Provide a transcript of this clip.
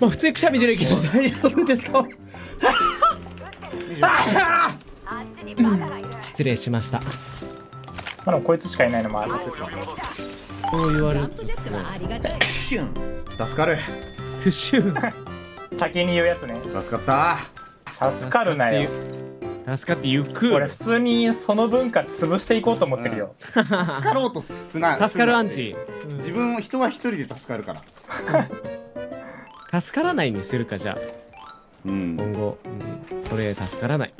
まあ普通にくしゃみ出るけど大丈夫ですか？失礼しました。まだこいつしかいないのもある。そう言われるシュン助かる。プシュー先に言うやつね。助かった。助かるなよ。助かってゆく。俺普通にその文化潰していこうと思ってるよ。助かろうとすな。助かるアンチ。自分人は一人で助かるから。助からないにするかじゃあ。うん。今後、これ助からない。